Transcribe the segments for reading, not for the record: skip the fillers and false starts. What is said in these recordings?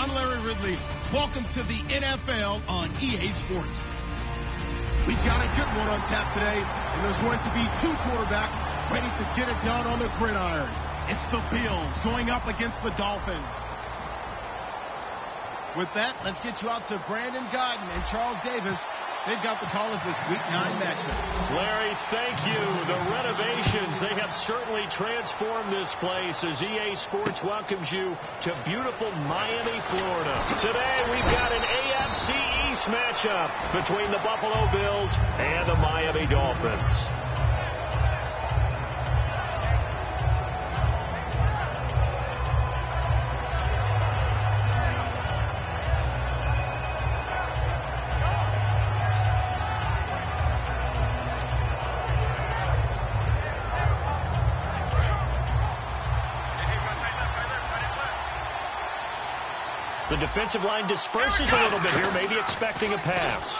I'm Larry Ridley. Welcome to the NFL on EA Sports. We've got a good one on tap today, and there's going to be two quarterbacks ready to get it done on the gridiron. It's the Bills going up against the Dolphins. With that, let's get you out to Brandon Godden and Charles Davis. They've got the call of this Week 9 matchup. Larry, thank you. The renovations, they have certainly transformed this place as EA Sports welcomes you to beautiful Miami, Florida. Today, we've got an AFC East matchup between the Buffalo Bills and the Miami Dolphins. The defensive line disperses a little bit here, maybe expecting a pass.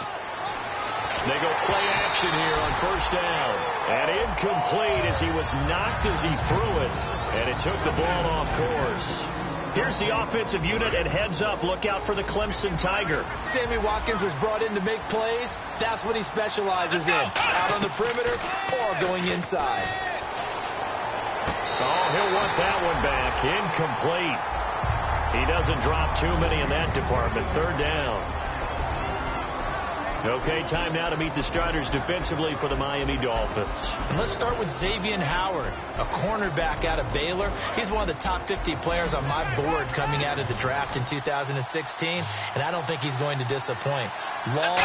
They go play action here on first down. And incomplete as he was knocked as he threw it. And it took the ball off course. Here's the offensive unit at heads up. Look out for the Clemson Tiger. Sammy Watkins was brought in to make plays. That's what he specializes in. Out on the perimeter or going inside. Oh, he'll want that one back. Incomplete. He doesn't drop too many in that department. Third down. Okay, time now to meet the starters defensively for the Miami Dolphins. And let's start with Xavier Howard, a cornerback out of Baylor. He's one of the top 50 players on my board coming out of the draft in 2016, and I don't think he's going to disappoint. Long,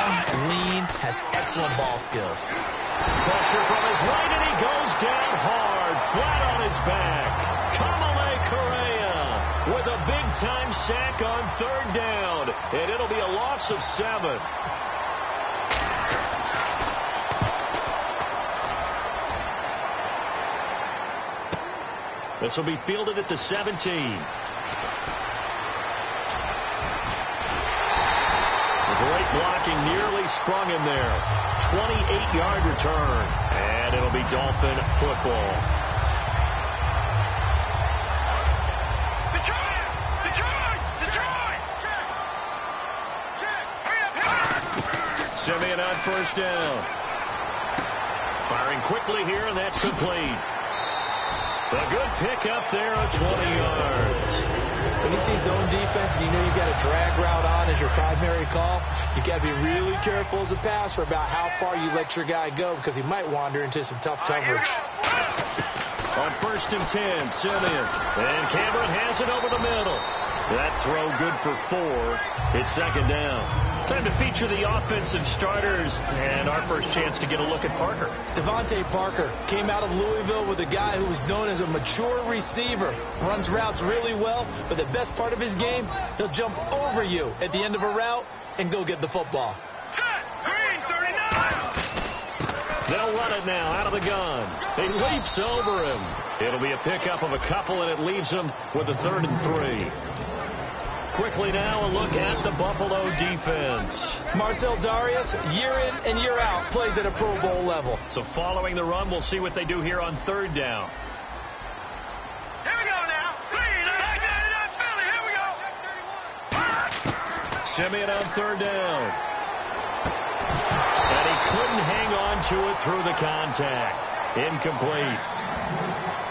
lean, has excellent ball skills. Pressure from his right, and he goes down hard, flat on his back. Kamale Correa with a big-time sack on third down, and it'll be a loss of 7. This will be fielded at the 17. Great blocking, nearly sprung him there. 28-yard return, and it'll be Dolphin football. Simeon on first down. Firing quickly here, and that's complete. A good pickup there of 20 yards. When you see zone defense and you know you've got a drag route on as your primary call, you've got to be really careful as a passer about how far you let your guy go because he might wander into some tough coverage. On first and 10, Simeon. And Cameron has it over the middle. That throw good for 4. It's second down. Time to feature the offensive starters, and our first chance to get a look at Parker. Devontae Parker came out of Louisville with a guy who was known as a mature receiver. Runs routes really well, but the best part of his game, he'll jump over you at the end of a route and go get the football. They'll run it now out of the gun. He leaps over him. It'll be a pickup of a couple, and it leaves him with a 3rd and 3. Quickly now, a look at the Buffalo defense. Marcel Darius, year in and year out, plays at a Pro Bowl level. So following the run, we'll see what they do here on third down. Here we go now. Here we go. Simeon on third down. And he couldn't hang on to it through the contact. Incomplete.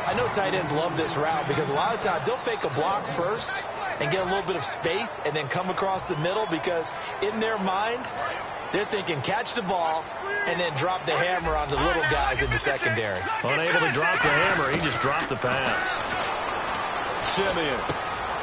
I know tight ends love this route because a lot of times they'll fake a block first and get a little bit of space and then come across the middle because in their mind, they're thinking catch the ball and then drop the hammer on the little guys in the secondary. Unable to drop the hammer, he just dropped the pass. Simeon.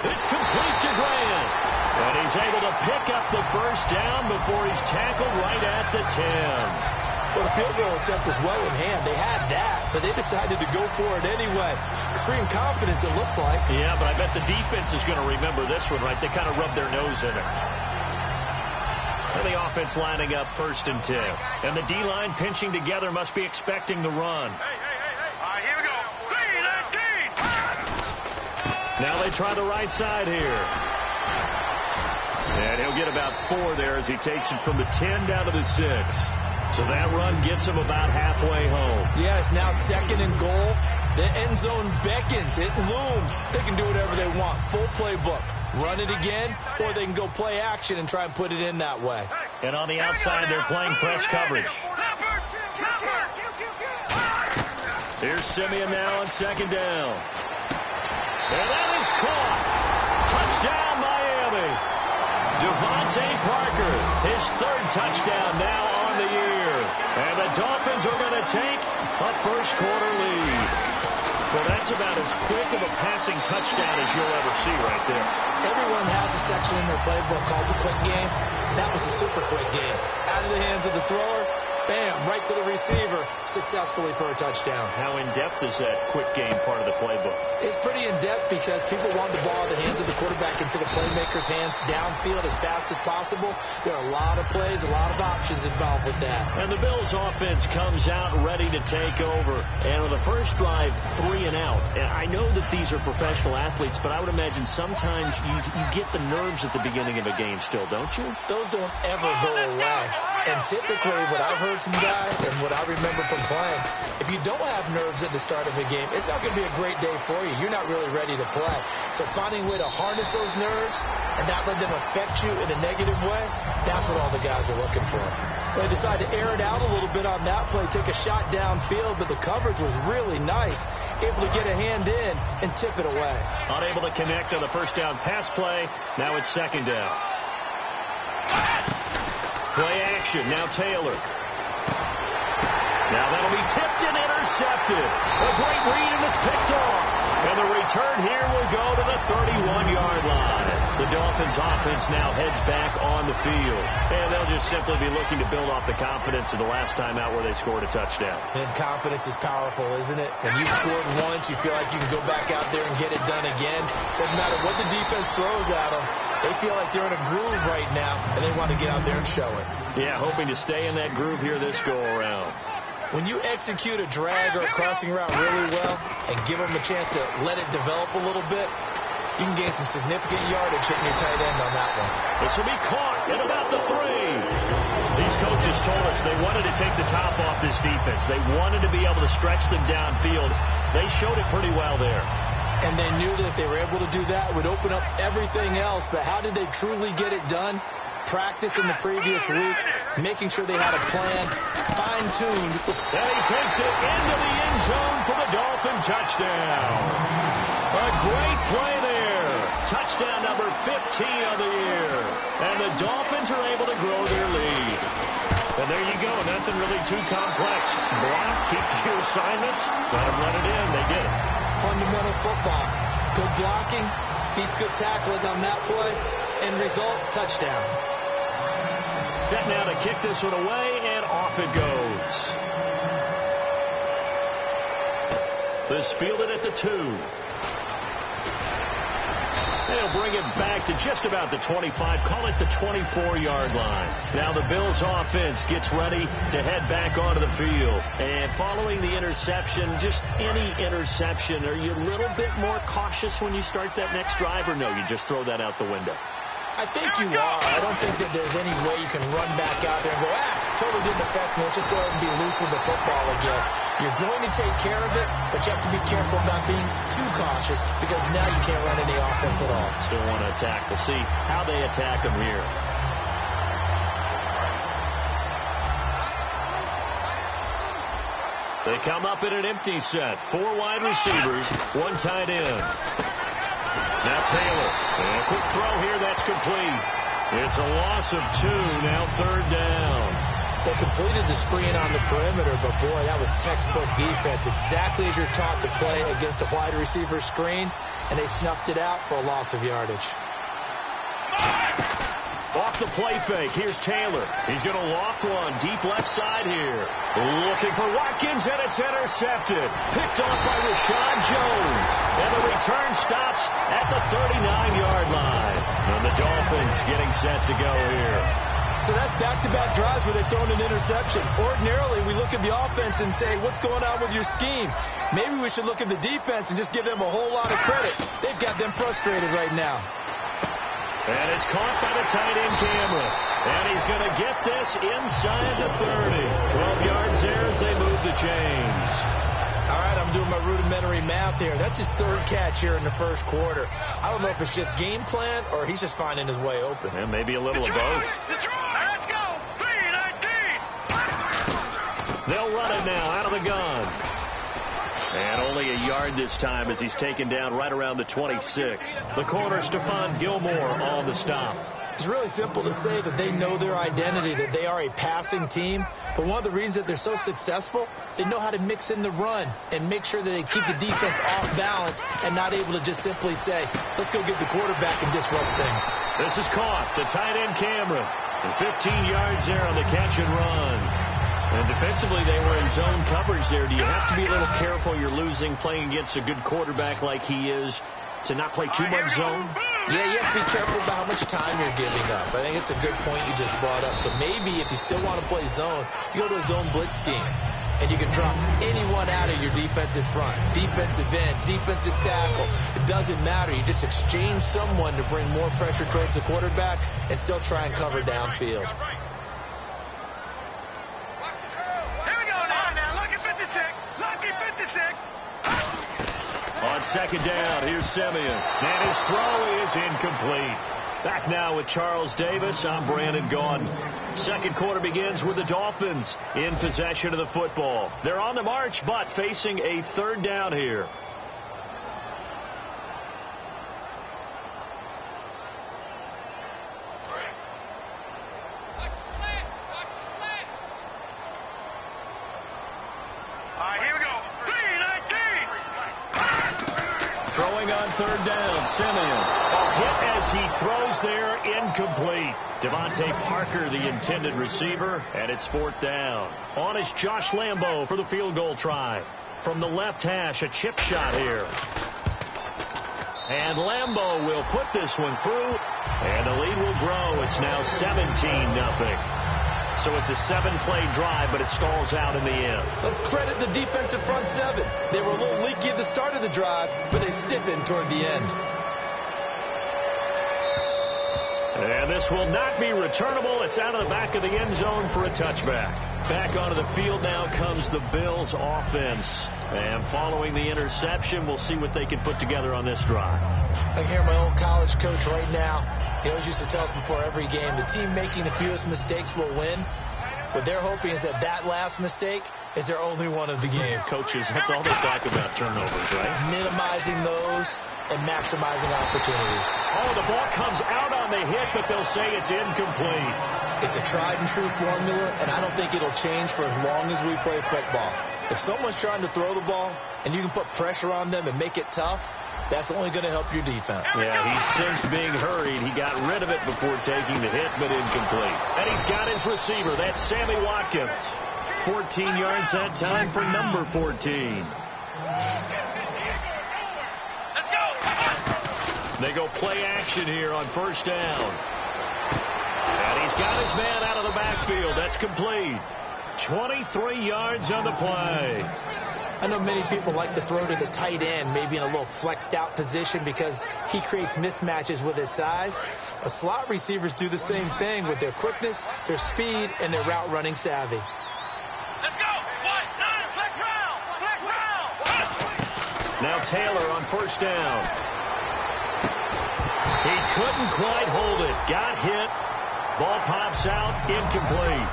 It's complete to Grant. And he's able to pick up the first down before he's tackled right at the 10. Well, the field goal attempt was well in hand. They had that, but they decided to go for it anyway. Extreme confidence, it looks like. Yeah, but I bet the defense is going to remember this one, right? They kind of rubbed their nose in it. And the offense lining up 1st and 10. And the D-line pinching together must be expecting the run. All right, here we go. 3-19. Now they try the right side here. And he'll get about 4 there as he takes it from the 10 down to the 6. So that run gets him about halfway home. Yes, now 2nd and goal. The end zone beckons. It looms. They can do whatever they want. Full playbook. run it again, or they can go play action and try and put it in that way. And on the outside, they're playing press coverage. Here's Simeon now on second down. And that is caught. Touchdown, Miami. Devontae Parker, his third touchdown now on the year. And the Dolphins are going to take a first-quarter lead. Well, that's about as quick of a passing touchdown as you'll ever see right there. Everyone has a section in their playbook called the quick game. That was a super quick game. Out of the hands of the thrower, bam, right to the receiver, successfully for a touchdown. How in-depth is that quick game part of the playbook? It's pretty in-depth because people want the ball in the hands of the quarterback into the playmaker's hands downfield as fast as possible. There are a lot of plays, a lot of options involved with that. And the Bills' offense comes out ready to take over. And on the first drive, 3 and out. And I know that these are professional athletes, but I would imagine sometimes you get the nerves at the beginning of a game still, don't you? Those don't ever go away. And typically what I've heard from guys and what I remember from playing, if you don't have nerves at the start of a game, it's not going to be a great day for you. You're not really ready to play. So finding a way to harness those nerves and not let them affect you in a negative way, that's what all the guys are looking for. They decided to air it out a little bit on that play, take a shot downfield, but the coverage was really nice, able to get a hand in and tip it away. Unable to connect on the first down pass play. Now it's second down. Play action. Now Taylor. Now that'll be tipped and intercepted. A great read, and it's picked off. And the return here will go to the 31-yard line. The Dolphins' offense now heads back on the field. And they'll just simply be looking to build off the confidence of the last time out where they scored a touchdown. And confidence is powerful, isn't it? When you scored once, you feel like you can go back out there and get it done again. Doesn't matter what the defense throws at them. They feel like they're in a groove right now, and they want to get out there and show it. Yeah, hoping to stay in that groove here this go-around. When you execute a drag or a crossing route really well and give them a chance to let it develop a little bit, you can gain some significant yardage hitting your tight end on that one. This will be caught at about the 3. These coaches told us they wanted to take the top off this defense. They wanted to be able to stretch them downfield. They showed it pretty well there. And they knew that if they were able to do that, it would open up everything else. But how did they truly get it done? Practice in the previous week, making sure they had a plan, fine-tuned. And he takes it into the end zone for the Dolphin touchdown. A great play there. Touchdown number 15 of the year. And the Dolphins are able to grow their lead. And there you go. Nothing really too complex. Block, keep your assignments, let them run it in. They did it. Fundamental football. Good blocking, beats good tackling on that play, and result, touchdown. Set now to kick this one away, and off it goes. This fielded at the 2. They'll bring it back to just about the 25, call it the 24-yard line. Now the Bills' offense gets ready to head back onto the field. And following the interception, just any interception, are you a little bit more cautious when you start that next drive, or no, you just throw that out the window? I think you are. I don't think that there's any way you can run back out there and go, totally didn't affect me. Let's just go ahead and be loose with the football again. You're going to take care of it, but you have to be careful about being too cautious because now you can't run any offense at all. Still want to attack. We'll see how they attack them here. They come up in an empty set. 4 wide receivers, 1 tight end. Now Taylor. And a quick throw here. That's complete. It's a loss of 2. Now 3rd down. They completed the screen on the perimeter, but boy, that was textbook defense. Exactly as you're taught to play against a wide receiver screen, and they snuffed it out for a loss of yardage. Off the play fake. Here's Taylor. He's going to loft one deep left side here. Looking for Watkins, and it's intercepted. Picked off by Rashad Jones. And the return stops at the 39-yard line. And the Dolphins getting set to go here. So that's back-to-back drives where they've thrown an interception. Ordinarily, we look at the offense and say, what's going on with your scheme? Maybe we should look at the defense and just give them a whole lot of credit. They've got them frustrated right now. And it's caught by the tight end Cameron. And he's going to get this inside the 30. 12 yards there as they move the chains. All right, I'm doing my rudimentary math here. That's his third catch here in the first quarter. I don't know if it's just game plan or he's just finding his way open. And maybe a little of both. Let's go. 3-19. They'll run it now out of the gun. And only a yard this time as he's taken down right around the 26. The corner, Stephon Gilmore, on the stop. It's really simple to say that they know their identity, that they are a passing team. But one of the reasons that they're so successful, they know how to mix in the run and make sure that they keep the defense off balance and not able to just simply say, let's go get the quarterback and disrupt things. This is caught. The tight end Cameron. And 15 yards there on the catch and run. And defensively, they were in zone coverage there. Do you have to be a little careful? You're losing playing against a good quarterback like he is to not play too much zone? Yeah, you have to be careful about how much time you're giving up. I think it's a good point you just brought up. So maybe if you still want to play zone, you go to a zone blitz scheme. And you can drop anyone out of your defensive front, defensive end, defensive tackle. It doesn't matter. You just exchange someone to bring more pressure towards the quarterback and still try and cover downfield. On second down, here's Simeon. And his throw is incomplete. Back now with Charles Davis. I'm Brandon Gaudin. Second quarter begins with the Dolphins in possession of the football. They're on the march, but facing a third down here. Third down, Simeon. A hit as he throws there, incomplete. Devontae Parker, the intended receiver, and it's fourth down. On is Josh Lambo for the field goal try. From the left hash, a chip shot here. And Lambo will put this one through, and the lead will grow. It's now 17-0. So it's a 7-play drive, but it stalls out in the end. Let's credit the defensive front seven. They were a little leaky at the start of the drive, but they stiffened toward the end. And this will not be returnable. It's out of the back of the end zone for a touchback. Back onto the field now comes the Bills offense. And following the interception, we'll see what they can put together on this drive. I can hear my old college coach right now. He always used to tell us before every game, the team making the fewest mistakes will win. What they're hoping is that that last mistake is their only one of the game. Coaches, that's all they talk about, turnovers, right? Minimizing those and maximizing opportunities. Oh, the ball comes out on the hit, but they'll say it's incomplete. It's a tried and true formula, and I don't think it'll change for as long as we play football. If someone's trying to throw the ball and you can put pressure on them and make it tough, that's only going to help your defense. Yeah, he sensed being hurried. He got rid of it before taking the hit, but incomplete. And he's got his receiver. That's Sammy Watkins. 14 yards that time for number 14. They go play action here on first down. And he's got his man out of the backfield. That's complete. 23 yards on the play. I know many people like to throw to the tight end, maybe in a little flexed out position because he creates mismatches with his size. But slot receivers do the same thing with their quickness, their speed, and their route running savvy. Let's go. Flex round. Now Taylor on first down. He couldn't quite hold it. Got hit. Ball pops out. Incomplete.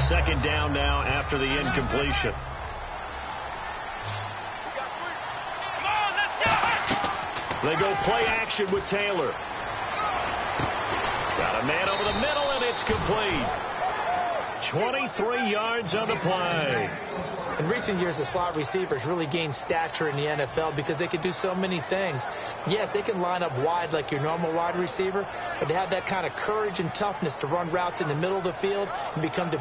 Second down now after the incompletion. They go play action with Taylor. Got a man over the middle, and it's complete. 23 yards on the play. In recent years, the slot receivers really gained stature in the NFL because they can do so many things. Yes, they can line up wide like your normal wide receiver, but they have that kind of courage and toughness to run routes in the middle of the field and become the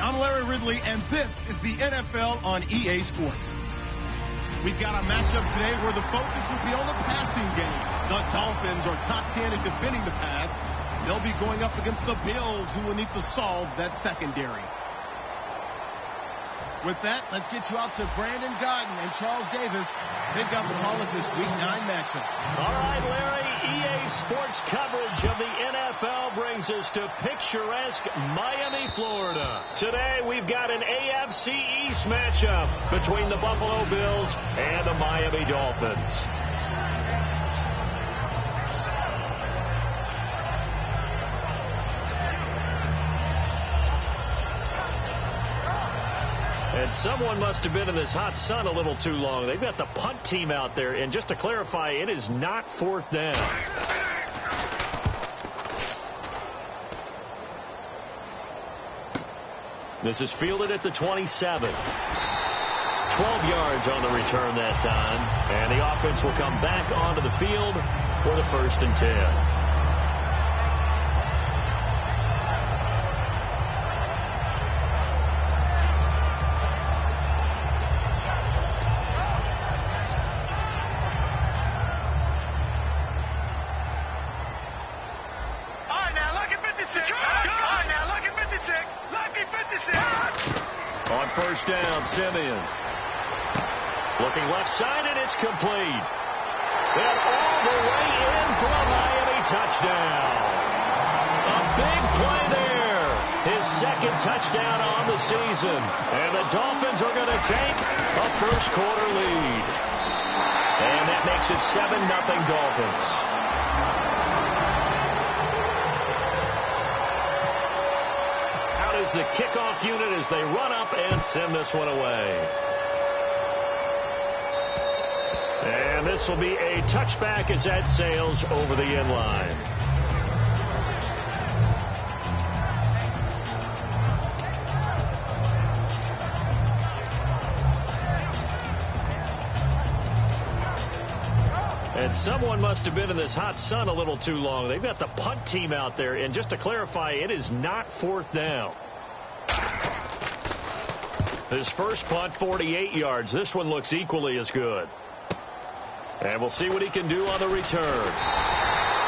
I'm Larry Ridley, and this is the NFL on EA Sports. We've got a matchup today where the focus will be on the passing game. The Dolphins are top 10 in defending the pass. They'll be going up against the Bills, who will need to solve that secondary. With that, let's get you out to Brandon Godden and Charles Davis. They've got the call of this Week 9 matchup. All right, Larry, EA Sports coverage of the NFL brings us to picturesque Miami, Florida. Today, we've got an AFC East matchup between the Buffalo Bills and the Miami Dolphins. And someone must have been in this hot sun a little too long. They've got the punt team out there. And just to clarify, it is not 4th down. This is fielded at the 27. 12 yards on the return that time. And the offense will come back onto the field for the 1st and 10. First down, Simeon. Looking left side, and it's complete. And all the way in for a Miami touchdown. A big play there. His 2nd touchdown on the season. And the Dolphins are going to take a first-quarter lead. And that makes it 7-0 Dolphins. The kickoff unit as they run up and send this one away. And this will be a touchback as that sails over the end line. And someone must have been in this hot sun a little too long. They've got the punt team out there. And just to clarify, it is not 4th down. His first punt, 48 yards. This one looks equally as good. And we'll see what he can do on the return.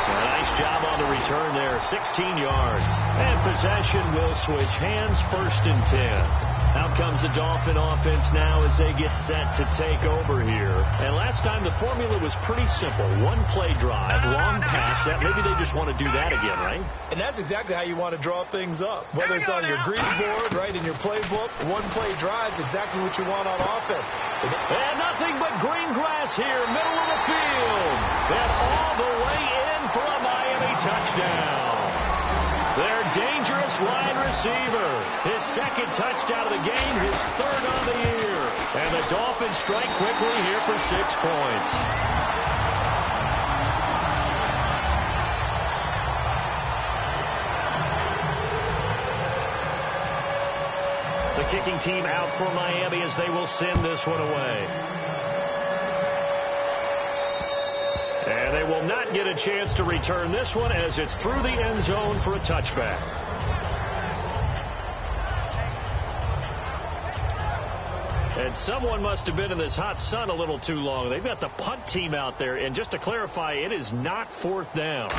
A nice job on the return there, 16 yards. And possession will switch hands, 1st and 10. Out comes the Dolphin offense now as they get set to take over here. And last time the formula was pretty simple. 1-play drive, long pass. That maybe they just want to do that again, right? And that's exactly how you want to draw things up. Whether it's on your grease board, right, in your playbook, 1-play drive's exactly what you want on offense. And nothing but green grass here, middle of the field. And all the way in for a Miami touchdown. Their dangerous wide receiver. His 2nd touchdown of the game, his 3rd on the year. And the Dolphins strike quickly here for 6 points. The kicking team out for Miami as they will send this one away. And they will not get a chance to return this one as it's through the end zone for a touchback. And someone must have been in this hot sun a little too long. They've got the punt team out there. And just to clarify, it is not 4th down.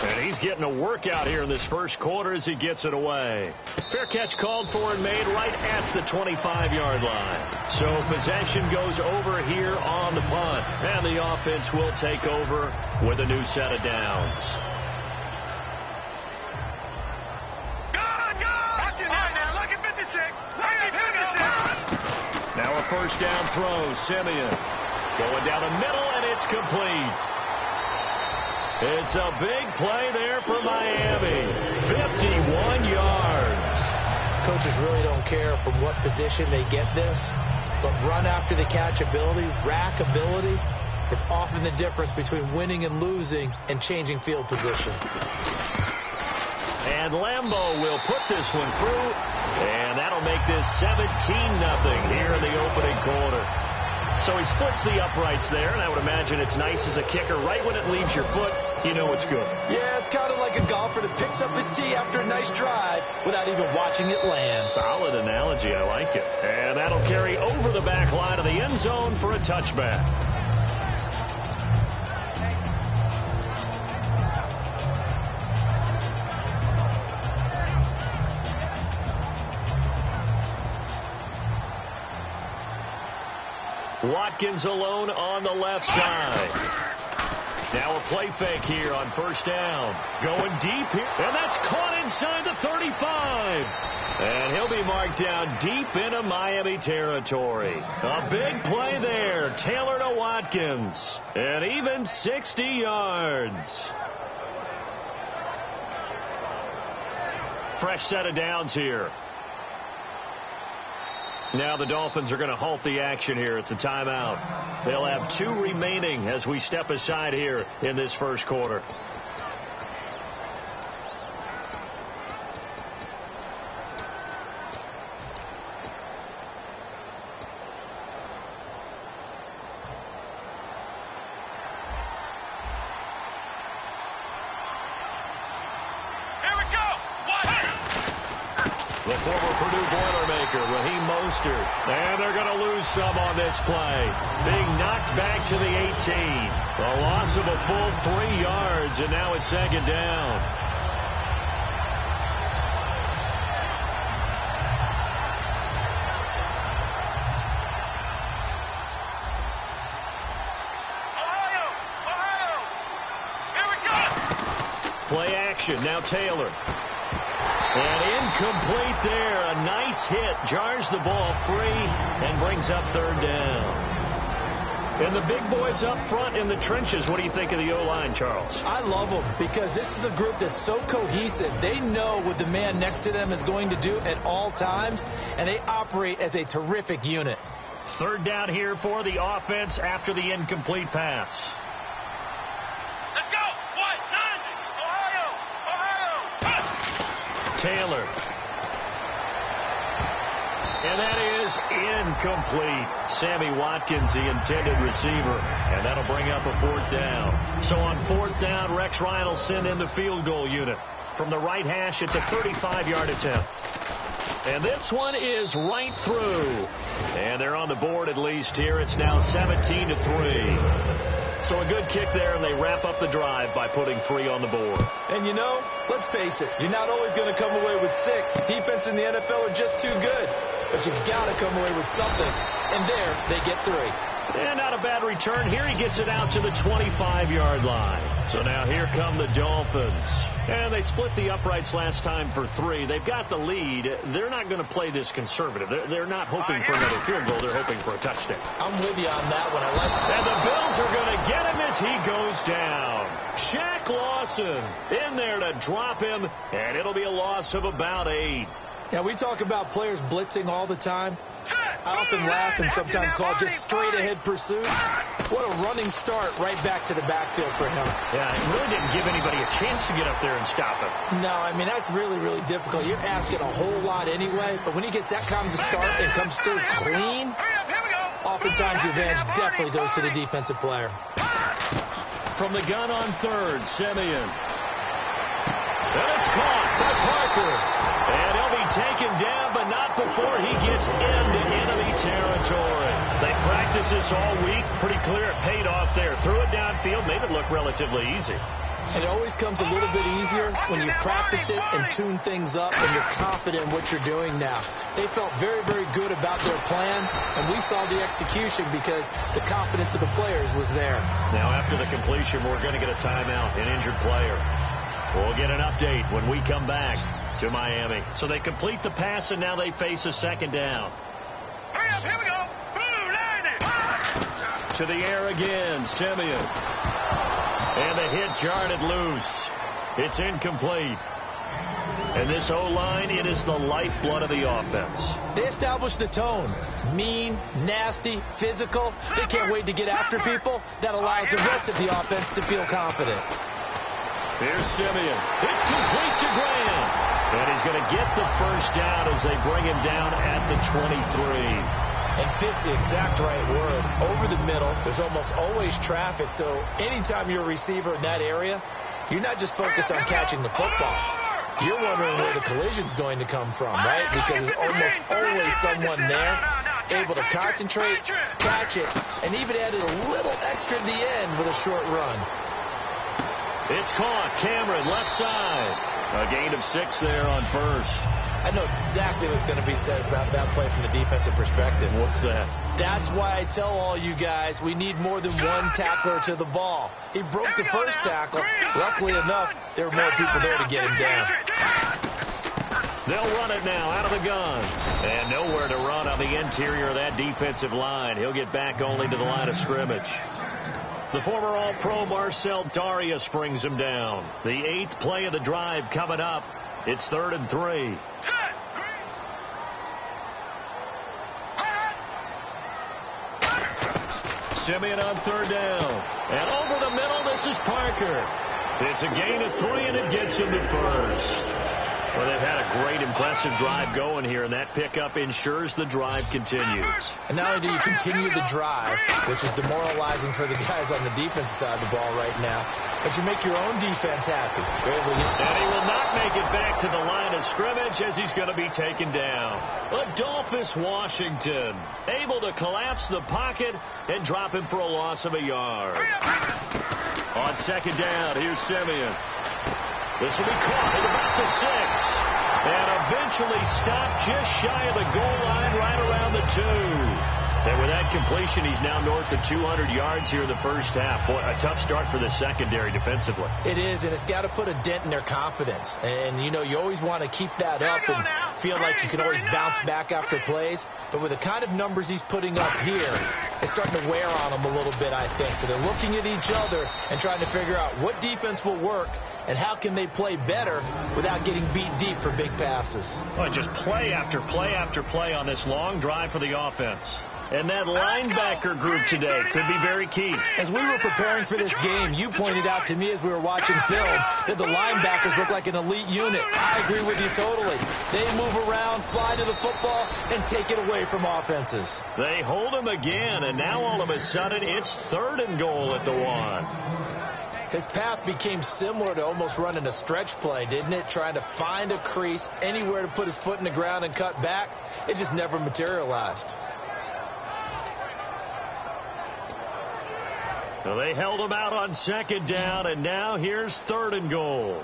And he's getting a workout here in this first quarter as he gets it away. Fair catch called for and made right at the 25-yard line. So possession goes over here on the punt. And the offense will take over with a new set of downs. Now a first down throw. Simeon going down the middle, and it's complete. It's a big play there for Miami. 51 yards. Coaches really don't care from what position they get this, but run after the catch ability, rack ability, is often the difference between winning and losing and changing field position. And Lambeau will put this one through, and that'll make this 17-0 here in the opening quarter. So he splits the uprights there, and I would imagine it's nice as a kicker. Right when it leaves your foot, you know it's good. Yeah, it's kind of like a golfer that picks up his tee after a nice drive without even watching it land. Solid analogy. I like it. And that'll carry over the back line of the end zone for a touchback. Watkins alone on the left side. Now a play fake here on first down. Going deep here. And that's caught inside the 35. And he'll be marked down deep into Miami territory. A big play there. Taylor to Watkins. And even 60 yards. Fresh set of downs here. Now the Dolphins are going to halt the action here. It's a timeout. They'll have 2 remaining as we step aside here in this first quarter. The former Purdue Boilermaker, Raheem Mostert. And they're going to lose some on this play. Being knocked back to the 18. A loss of a full 3 yards, and now it's second down. Ohio! Here we go! Play action, now Taylor. And incomplete there. A nice hit. Jars the ball free and brings up third down. And the big boys up front in the trenches. What do you think of the O-line, Charles? I love them because this is a group that's so cohesive. They know what the man next to them is going to do at all times, and they operate as a terrific unit. Third down here for the offense after the incomplete pass. Let's go! 1-9! Ohio! Taylor. And that is incomplete. Sammy Watkins, the intended receiver. And that'll bring up a fourth down. So on fourth down, Rex Ryan will send in the field goal unit. From the right hash, it's a 35-yard attempt. And this one is right through. And they're on the board at least here. It's now 17-3. So a good kick there, and they wrap up the drive by putting 3 on the board. And, you know, let's face it, you're not always going to come away with 6. Defense in the NFL are just too good. But you've got to come away with something. And there, they get 3. And not a bad return. Here he gets it out to the 25-yard line. So now here come the Dolphins. And they split the uprights last time for 3. They've got the lead. They're not going to play this conservative. They're not hoping for another field goal. They're hoping for a touchdown. I'm with you on that one. I like that. And the Bills are going to get him as he goes down. Shaq Lawson in there to drop him. And it'll be a loss of about 8. Now, we talk about players blitzing all the time. I often laugh and sometimes call it just straight-ahead pursuit. What a running start right back to the backfield for him. Yeah, it really didn't give anybody a chance to get up there and stop him. No, I mean, that's really, really difficult. You're asking a whole lot anyway, but when he gets that kind of a start and comes through clean, oftentimes the advantage definitely goes to the defensive player. From the gun on third, Simeon. And it's caught by Parker. And he'll be taken down, but not before he gets into enemy territory. They practiced this all week. Pretty clear it paid off there. Threw it downfield, made it look relatively easy. And it always comes a little bit easier when you've practiced it and tuned things up and you're confident in what you're doing now. They felt very, very good about their plan, and we saw the execution because the confidence of the players was there. Now, after the completion, we're going to get a timeout, an injured player. We'll get an update when we come back to Miami. So they complete the pass, and now they face a second down. Hurry up, here we go. Blue, To the air again, Simeon. And the hit jarred it loose. It's incomplete. And this O-line, it is the lifeblood of the offense. They established the tone. Mean, nasty, physical. They can't wait to get after people. That allows the rest of the offense to feel confident. Here's Simeon. It's complete to Graham. And he's going to get the first down as they bring him down at the 23. And fits the exact right word. Over the middle, there's almost always traffic, so anytime you're a receiver in that area, you're not just focused on catching the football. You're wondering where the collision's going to come from, right? Because there's almost always someone there able to concentrate, catch it, and even added a little extra at the end with a short run. It's caught. Cameron, left side. A gain of 6 there on first. I know exactly what's going to be said about that play from the defensive perspective. What's that? That's why I tell all you guys we need more than one tackler to the ball. He broke the first tackle. Luckily enough, there were more people there to get him down. They'll run it now out of the gun. And nowhere to run on the interior of that defensive line. He'll get back only to the line of scrimmage. The former All-Pro Marcel Darius brings him down. The 8th play of the drive coming up. It's 3rd and 3. Simeon on 3rd down. And over the middle, this is Parker. It's a gain of 3, and it gets him to first. Well, they've had a great, impressive drive going here, and that pickup ensures the drive continues. And not only do you continue the drive, which is demoralizing for the guys on the defensive side of the ball right now, but you make your own defense happy. And he will not make it back to the line of scrimmage as he's going to be taken down. Adolphus Washington able to collapse the pocket and drop him for a loss of a yard. On 2nd down, here's Simeon. This will be caught at about the 6. And eventually stopped just shy of the goal line right around the 2. And with that completion, he's now north of 200 yards here in the first half. Boy, a tough start for the secondary defensively. It is, and it's got to put a dent in their confidence. And, you know, you always want to keep that up and feel like you can always bounce back after plays. But with the kind of numbers he's putting up here, it's starting to wear on them a little bit, I think. So they're looking at each other and trying to figure out what defense will work and how can they play better without getting beat deep for big passes. Well, just play after play after play on this long drive for the offense. And that linebacker group today could be very key. As we were preparing for this game, you pointed out to me as we were watching film that the linebackers look like an elite unit. I agree with you totally. They move around, fly to the football, and take it away from offenses. They hold him again, and now all of a sudden it's 3rd and goal at the 1. His path became similar to almost running a stretch play, didn't it? Trying to find a crease, anywhere to put his foot in the ground and cut back. It just never materialized. So they held him out on 2nd down, and now here's 3rd and goal.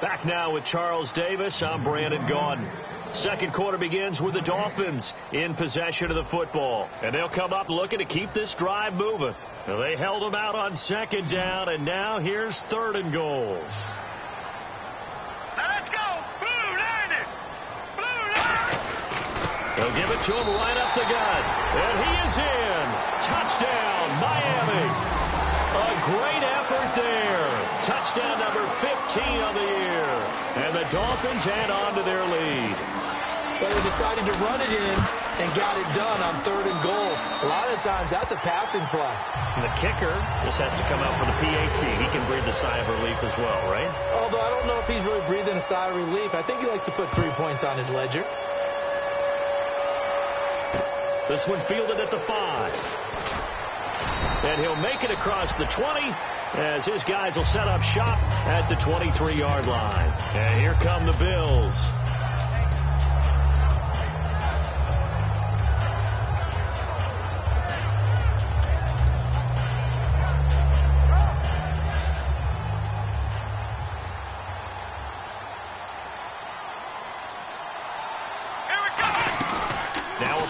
Back now with Charles Davis. I'm Brandon Gaudin. Second quarter begins with the Dolphins in possession of the football. And they'll come up looking to keep this drive moving. Now they held him out on 2nd down, and now here's 3rd and goal. Let's go! Blue Lightning! Blue Lightning! They'll give it to him right up the gut. And he is in. Touchdown, Miami. A great effort there. Touchdown number 15 of the year. And the Dolphins add on to their lead. But they decided to run it in and got it done on 3rd and goal. A lot of times that's a passing play. And the kicker just has to come out for the PAT. He can breathe a sigh of relief as well, right? Although I don't know if he's really breathing a sigh of relief. I think he likes to put 3 points on his ledger. This one fielded at the 5. And he'll make it across the 20 as his guys will set up shop at the 23-yard line. And here come the Bills.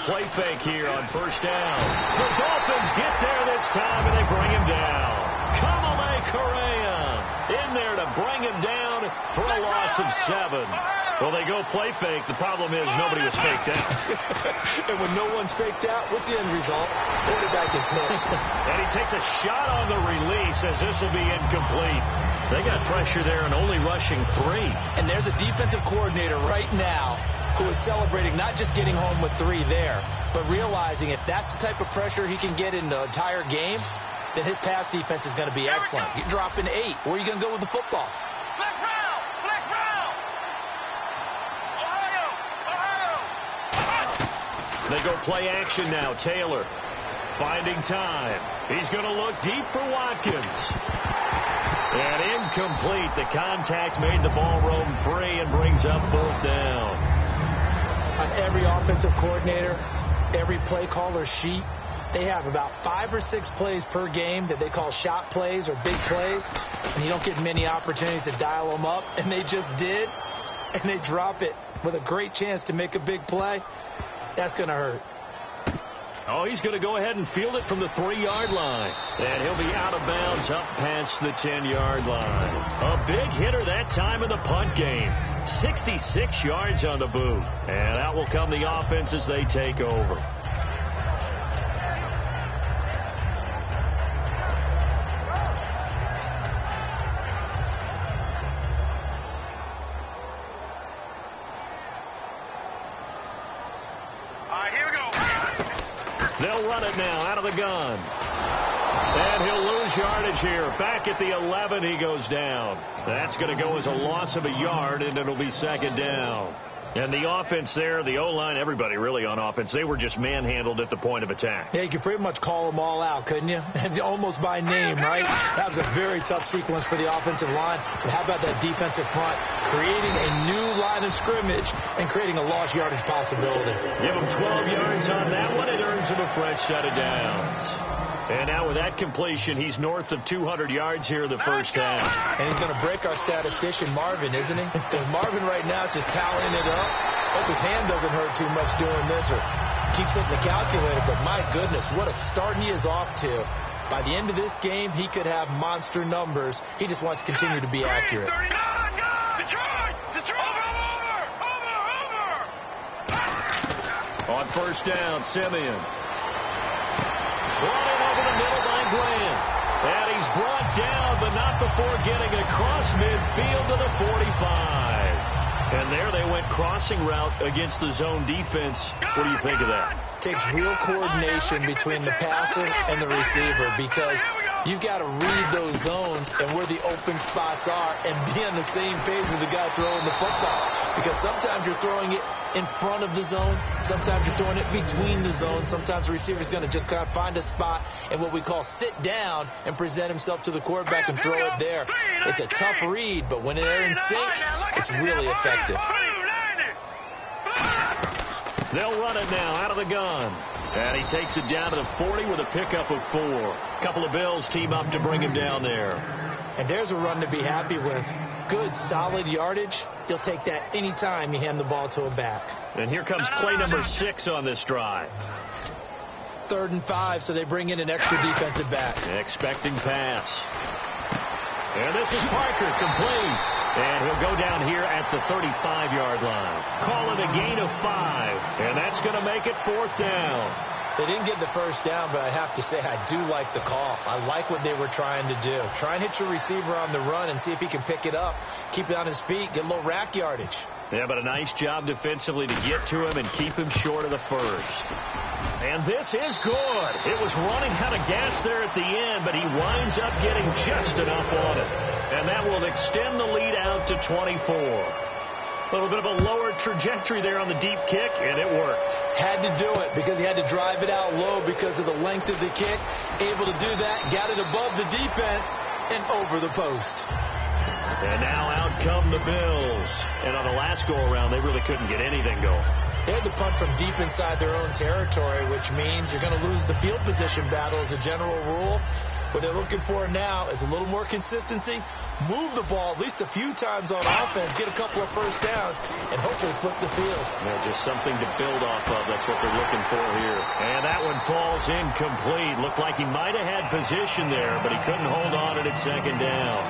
Play fake here on 1st down. The Dolphins get there this time, and they bring him down. Kamale Correa in there to bring him down for a loss of 7. Well, they go play fake. The problem is nobody was faked out. And when no one's faked out, what's the end result? Quarterback gets hit. And he takes a shot on the release as this will be incomplete. They got pressure there and only rushing 3. And there's a defensive coordinator right now who is celebrating not just getting home with 3 there, but realizing if that's the type of pressure he can get in the entire game, then his pass defense is going to be excellent. You're dropping 8. Where are you going to go with the football? Black round! Black round! Ohio! Ohio! They go play action now. Taylor finding time. He's going to look deep for Watkins. And incomplete. The contact made the ball roam free and brings up 4th down. On every offensive coordinator, every play caller sheet, they have about 5 or 6 plays per game that they call shot plays or big plays, and you don't get many opportunities to dial them up, and they just did, and they drop it with a great chance to make a big play. That's going to hurt. Oh, he's going to go ahead and field it from the 3-yard line. And he'll be out of bounds up past the 10-yard line. A big hitter that time in the punt game. 66 yards on the boot. And out will come the offense as they take over. They'll run it now out of the gun. And he'll lose yardage here. Back at the 11, he goes down. That's going to go as a loss of a yard, and it'll be 2nd down. And the offense there, the O-line, everybody really on offense, they were just manhandled at the point of attack. Yeah, you could pretty much call them all out, couldn't you? Almost by name, right? That was a very tough sequence for the offensive line. But how about that defensive front? Creating a new line of scrimmage and creating a lost yardage possibility. Give him 12 yards on that one. It earns him a fresh set of downs. And now with that completion, he's north of 200 yards here in the first half. And he's going to break our statistician, Marvin, isn't he? Because Marvin right now is just tallying it up. Hope his hand doesn't hurt too much doing this or keeps hitting the calculator. But my goodness, what a start he is off to. By the end of this game, he could have monster numbers. He just wants to continue to be accurate. On first down, Simeon. Brought in over the middle by Grant. And he's brought down, but not before getting across midfield to the 45. And there they went crossing route against the zone defense. What do you think of that? Takes real coordination between the passer and the receiver because you've got to read those zones and where the open spots are and be on the same page with the guy throwing the football. Because sometimes you're throwing it in front of the zone. Sometimes you're throwing it between the zones. Sometimes the receiver's going to just kind of find a spot and what we call sit down and present himself to the quarterback and throw it there. It's a tough read, but when they're in sync, it's really effective. They'll run it now out of the gun. And he takes it down to the 40 with a pickup of 4. A couple of Bills team up to bring him down there. And there's a run to be happy with. Good, solid yardage. He'll take that any time you hand the ball to a back. And here comes play number 6 on this drive. 3rd and 5, so they bring in an extra defensive back. Expecting pass. And this is Parker, complete. And he'll go down here at the 35-yard line. Call it a gain of 5. And that's going to make it 4th down. They didn't get the first down, but I have to say I do like the call. I like what they were trying to do. Try and hit your receiver on the run and see if he can pick it up, keep it on his feet, get a little rack yardage. Yeah, but a nice job defensively to get to him and keep him short of the first. And this is good. It was running out of gas there at the end, but he winds up getting just enough on it. And that will extend the lead out to 24. A little bit of a lower trajectory there on the deep kick, and it worked. Had to do it because he had to drive it out low because of the length of the kick. Able to do that, got it above the defense and over the post. And now out come the Bills. And on the last go-around, they really couldn't get anything going. They had to punt from deep inside their own territory, which means you're going to lose the field position battle as a general rule. What they're looking for now is a little more consistency, move the ball at least a few times on offense, get a couple of first downs, and hopefully flip the field. Yeah, just something to build off of. That's what they're looking for here. And that one falls incomplete. Looked like he might have had position there, but he couldn't hold on at 2nd down.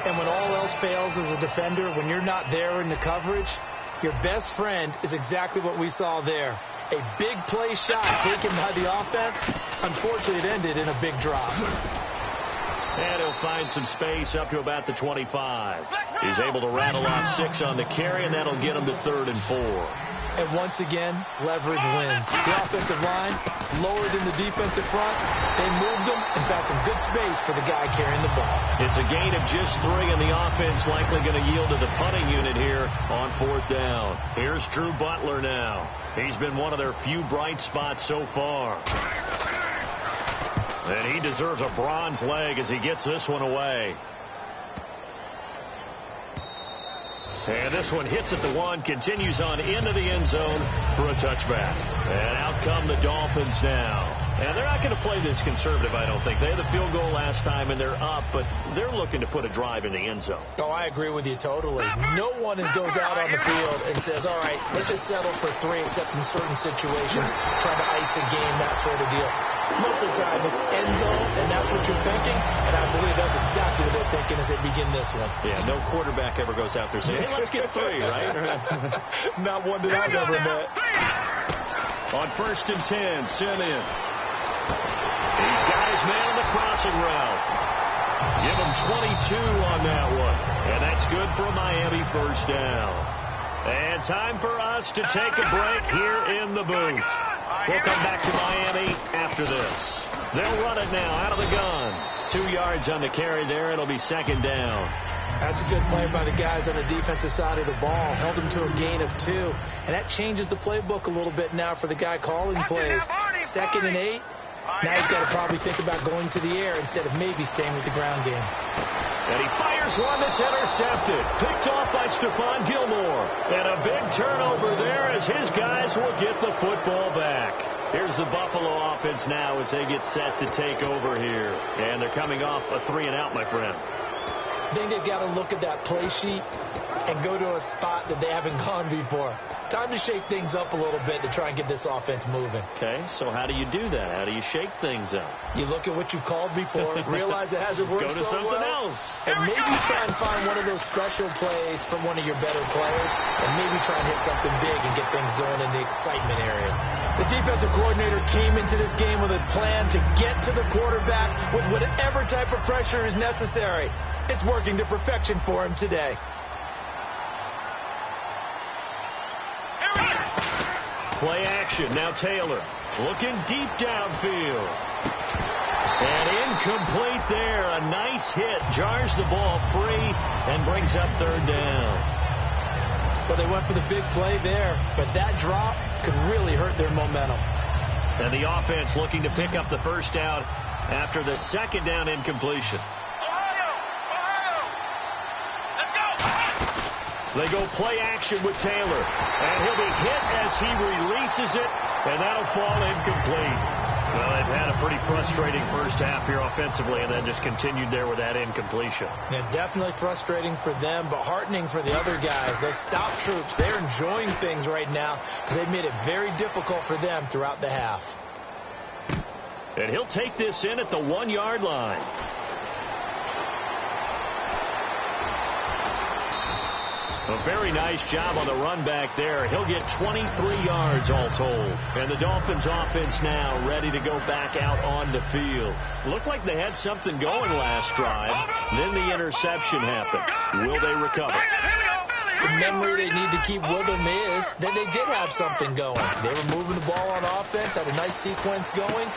And when all else fails as a defender, when you're not there in the coverage, your best friend is exactly what we saw there. A big play shot taken by the offense. Unfortunately, it ended in a big drop. And he'll find some space up to about the 25. He's able to rattle off 6 on the carry, and that'll get him to 3rd and 4. And once again, leverage wins. The offensive line lower than the defensive front. They moved them and found some good space for the guy carrying the ball. It's a gain of just 3, and the offense likely going to yield to the punting unit here on 4th down. Here's Drew Butler now. He's been one of their few bright spots so far. And he deserves a bronze leg as he gets this one away. And this one hits at the 1, continues on into the end zone for a touchback. And out come the Dolphins now. And they're not going to play this conservative, I don't think. They had the field goal last time, and they're up, but they're looking to put a drive in the end zone. Oh, I agree with you totally. No one goes out on the field and says, all right, let's just settle for 3, except in certain situations, trying to ice a game, that sort of deal. Most of the time, it's end zone, and that's what you're thinking, and I believe that's exactly what they're thinking as they begin this one. Yeah, no quarterback ever goes out there saying, hey, let's get 3, right? Not one that I've ever met. On 1st and 10, Simeon. He's got his man on the crossing route. Give him 22 on that one. And that's good for a Miami first down. And time for us to take a break here in the booth. We'll come back to Miami after this. They'll run it now out of the gun. 2 yards on the carry there. It'll be 2nd down. That's a good play by the guys on the defensive side of the ball. Held him to a gain of 2. And that changes the playbook a little bit now for the guy calling plays. 2nd and 8. Now he's got to probably think about going to the air instead of maybe staying with the ground game. And he fires one that's intercepted. Picked off by Stephon Gilmore. And a big turnover there as his guys will get the football back. Here's the Buffalo offense now as they get set to take over here. And they're coming off a 3-and-out, my friend. I think they've got to look at that play sheet and go to a spot that they haven't gone before. Time to shake things up a little bit to try and get this offense moving. Okay, so how do you do that? How do you shake things up? You look at what you've called before, realize it hasn't worked so well. Go to something else. And maybe try and find one of those special plays from one of your better players, and maybe try and hit something big and get things going in the excitement area. The defensive coordinator came into this game with a plan to get to the quarterback with whatever type of pressure is necessary. It's working to perfection for him today. Play action. Now Taylor looking deep downfield. And incomplete there. A nice hit. Jars the ball free and brings up 3rd down. Well, they went for the big play there, but that drop could really hurt their momentum. And the offense looking to pick up the 1st down after the 2nd down incompletion. They go play action with Taylor. And he'll be hit as he releases it. And that'll fall incomplete. Well, they've had a pretty frustrating first half here offensively and then just continued there with that incompletion. Yeah, definitely frustrating for them, but heartening for the other guys. Those stop troops, they're enjoying things right now because they've made it very difficult for them throughout the half. And he'll take this in at the 1-yard line. A very nice job on the run back there. He'll get 23 yards all told. And the Dolphins offense now ready to go back out on the field. Looked like they had something going last drive. Then the interception happened. Will they recover? The memory they need to keep with them is that they did have something going. They were moving the ball on offense, had a nice sequence going.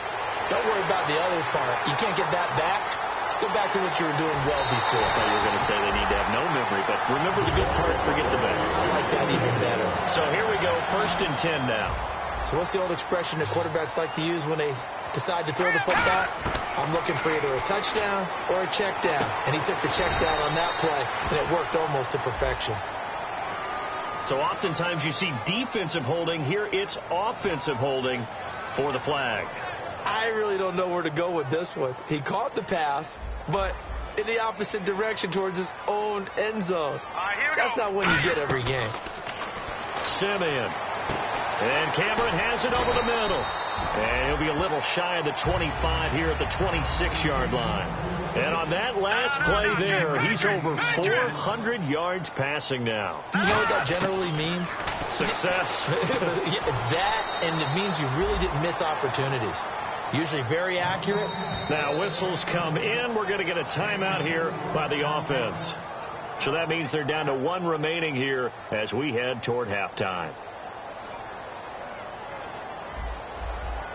Don't worry about the other part. You can't get that back. Let's go back to what you were doing well before. I thought you were going to say they need to have no memory, but remember the good part, forget the bad. I like that even better. So here we go, 1st and 10 now. So what's the old expression that quarterbacks like to use when they decide to throw the football? I'm looking for either a touchdown or a check down. And he took the check down on that play, and it worked almost to perfection. So oftentimes you see defensive holding. Here it's offensive holding for the flag. I really don't know where to go with this one. He caught the pass, but in the opposite direction towards his own end zone. That's not one you get every game. Simeon. And Cameron has it over the middle. And he'll be a little shy of the 25 here at the 26-yard line. And on that last play there, he's over 400 yards passing now. You know what that generally means? Success. That, and it means you really didn't miss opportunities. Usually very accurate. Now whistles come in. We're going to get a timeout here by the offense. So that means they're down to 1 remaining here as we head toward halftime.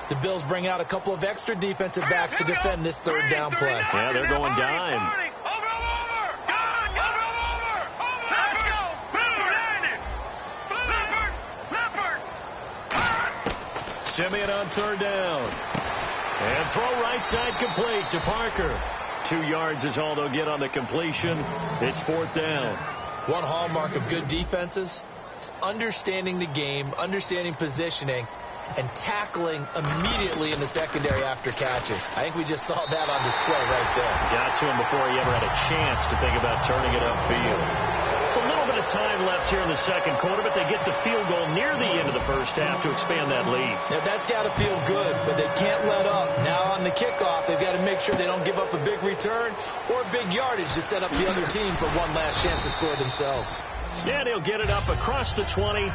The Bills bring out a couple of extra defensive backs to defend this 3rd down play. Yeah, they're going dime. come in on third down. And throw right side complete to Parker. 2 yards is all they'll get on the completion. It's fourth down. One hallmark of good defenses is understanding the game, understanding positioning, and tackling immediately in the secondary after catches. I think we just saw that on display right there. Got to him before he ever had a chance to think about turning it upfield. It's a little bit of time left here in the second quarter, but they get the field goal near the end of the first half to expand that lead. Now, that's got to feel good, but they can't let up. Now on the kickoff, they've got to make sure they don't give up a big return or big yardage to set up the other team for one last chance to score themselves. Yeah, they'll get it up across the 20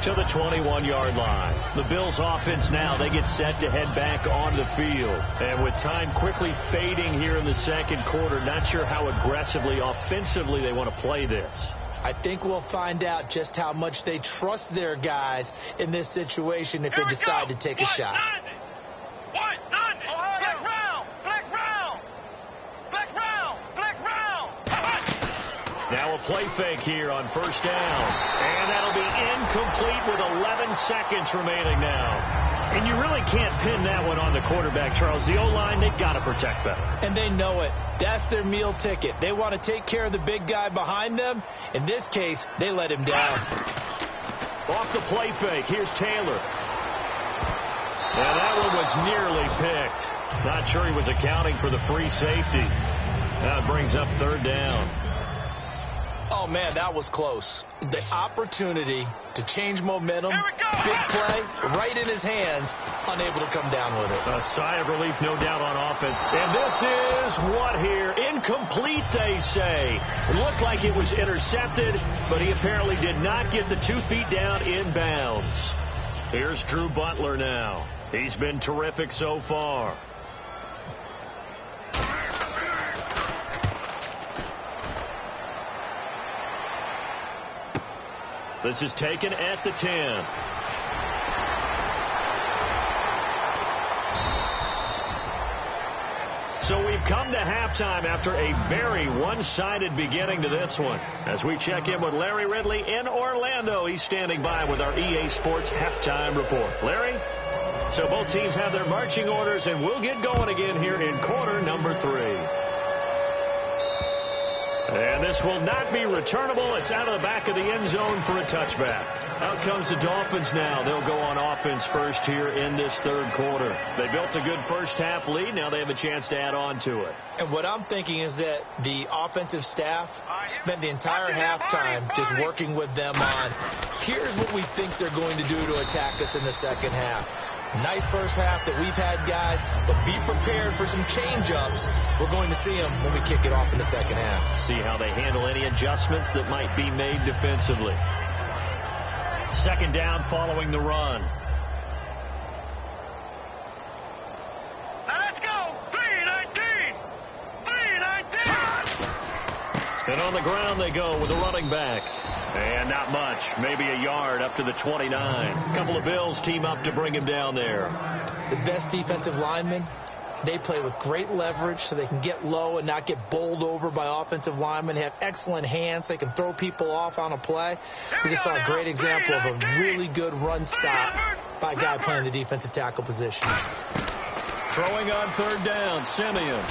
to the 21-yard line. The Bills' offense now, they get set to head back onto the field. And with time quickly fading here in the second quarter, not sure how aggressively, offensively they want to play this. I think we'll find out just how much they trust their guys in this situation if they decide to take a shot. Now a play fake here on first down. And that'll be incomplete with 11 seconds remaining now. And you really can't pin that one on the quarterback, Charles. The O-line, they've got to protect better. And they know it. That's their meal ticket. They want to take care of the big guy behind them. In this case, they let him down. Off the play fake, here's Taylor. And that one was nearly picked. Not sure he was accounting for the free safety. Now it brings up third down. Oh, man, that was close. The opportunity to change momentum, big play, right in his hands, unable to come down with it. A sigh of relief, no doubt, on offense. And this is what here? Incomplete, they say. It looked like it was intercepted, but he apparently did not get the 2 feet down inbounds. Here's Drew Butler now. He's been terrific so far. This is taken at the 10. So we've come to halftime after a very one-sided beginning to this one. As we check in with Larry Ridley in Orlando, he's standing by with our EA Sports halftime report. Larry? So both teams have their marching orders, and we'll get going again here in quarter number 3. And this will not be returnable. It's out of the back of the end zone for a touchback. Out comes the Dolphins now. They'll go on offense first here in this third quarter. They built a good first half lead. Now they have a chance to add on to it. And what I'm thinking is that the offensive staff spent the entire halftime just working with them on, here's what we think they're going to do to attack us in the second half. Nice first half that we've had, guys, but be prepared for some change-ups. We're going to see them when we kick it off in the second half. See how they handle any adjustments that might be made defensively. Second down following the run. Now let's go. 3-19. 3-19. And on the ground they go with a running back. And not much, maybe a yard up to the 29. A couple of Bills team up to bring him down there. The best defensive linemen, they play with great leverage so they can get low and not get bowled over by offensive linemen. They have excellent hands. They can throw people off on a play. We just saw a great example of a really good run stop by a guy playing the defensive tackle position. Throwing on third down, Simeon.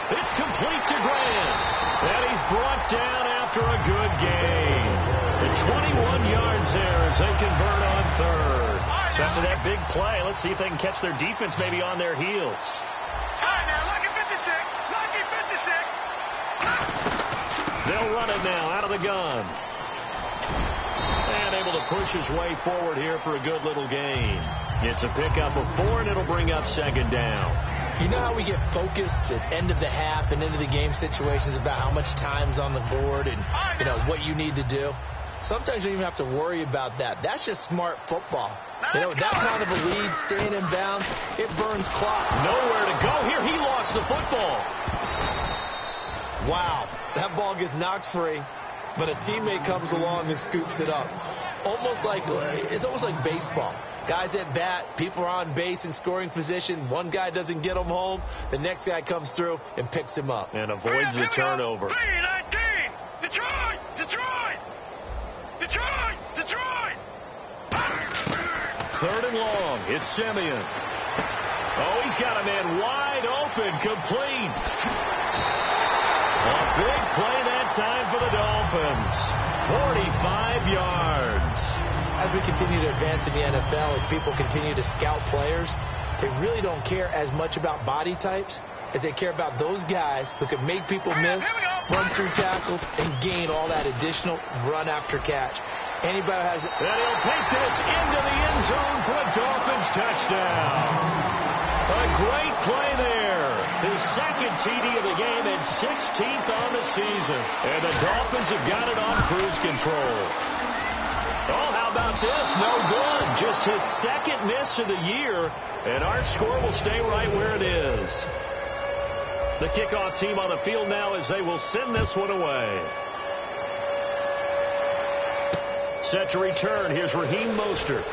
It's complete to Graham. And he's brought down after a good game. And 21 yards there as they convert on third. So after that big play, let's see if they can catch their defense maybe on their heels. All right, now, lucky 56. Lucky 56. They'll run it now out of the gun. And able to push his way forward here for a good little gain. It's a pickup of 4, and it'll bring up second down. You know how we get focused at end of the half and into the game situations about how much time's on the board and, you know, what you need to do? Sometimes you don't even have to worry about that. That's just smart football. You know, that kind of a lead, staying in bounds, it burns clock. Nowhere to go here. He lost the football. Wow. That ball gets knocked free, but a teammate comes along and scoops it up. It's almost like baseball. Guys at bat, people are on base in scoring position. One guy doesn't get him home. The next guy comes through and picks him up. And avoids the turnover. 3-19. Detroit! Detroit! Detroit! Detroit! Third and long. long. It's Simeon. Oh, he's got a man wide open, complete. A big play that time for the Dolphins. 45 yards. As we continue to advance in the NFL, as people continue to scout players, they really don't care as much about body types as they care about those guys who can make people miss, run through tackles, and gain all that additional run after catch. Anybody has it. And he'll take this into the end zone for a Dolphins touchdown. A great play there. His second TD of the game and 16th on the season. And the Dolphins have got it on cruise control. Oh, how about this? No good. Just his second miss of the year. And our score will stay right where it is. The kickoff team on the field now as they will send this one away. Set to return. Here's Raheem Mostert.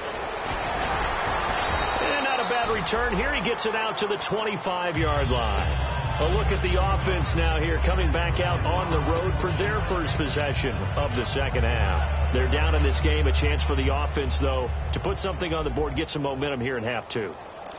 And not a bad return here. He gets it out to the 25-yard line. A look at the offense now here, coming back out on the road for their first possession of the second half. They're down in this game. A chance for the offense, though, to put something on the board, get some momentum here in half two.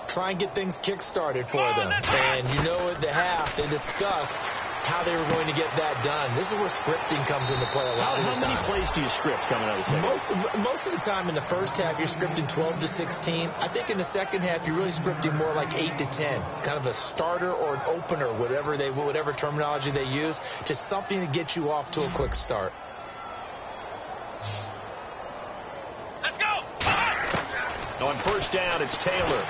Try and get things kick-started for them. And you know at the half, they discussed how they were going to get that done. This is where scripting comes into play a lot of the time. How many plays do you script coming out of the second? Most of the time in the first half, you're scripting 12 to 16. I think in the second half, you're really scripting more like 8 to 10. Kind of a starter or an opener, whatever terminology they use. Just something to get you off to a quick start. Let's go! On first down, it's Taylor.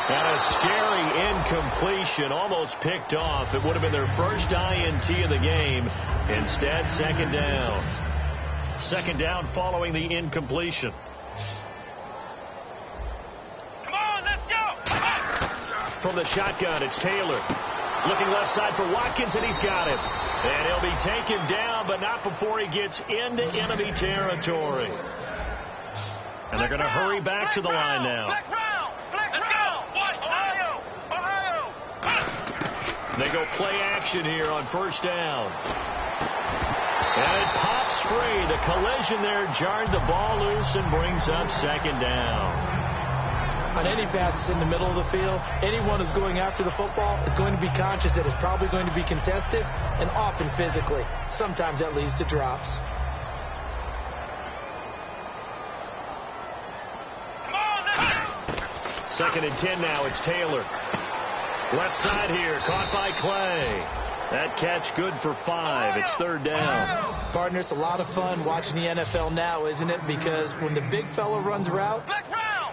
And a scary incompletion, almost picked off. It would have been their first INT of the game. Instead, second down. Second down following the incompletion. Come on, let's go! From the shotgun, it's Taylor. Looking left side for Watkins, and he's got it. And he'll be taken down, but not before he gets into enemy territory. And they're going to hurry back to the line now. They go play action here on first down. And it pops free. The collision there jarred the ball loose and brings up second down. On any passes in the middle of the field, anyone who's going after the football is going to be conscious that it's probably going to be contested, and often physically. Sometimes that leads to drops. Second and 10 now. It's Taylor. Left side here, caught by Clay. That catch good for 5. It's third down. Partner, it's a lot of fun watching the NFL now, isn't it? Because when the big fella runs routes,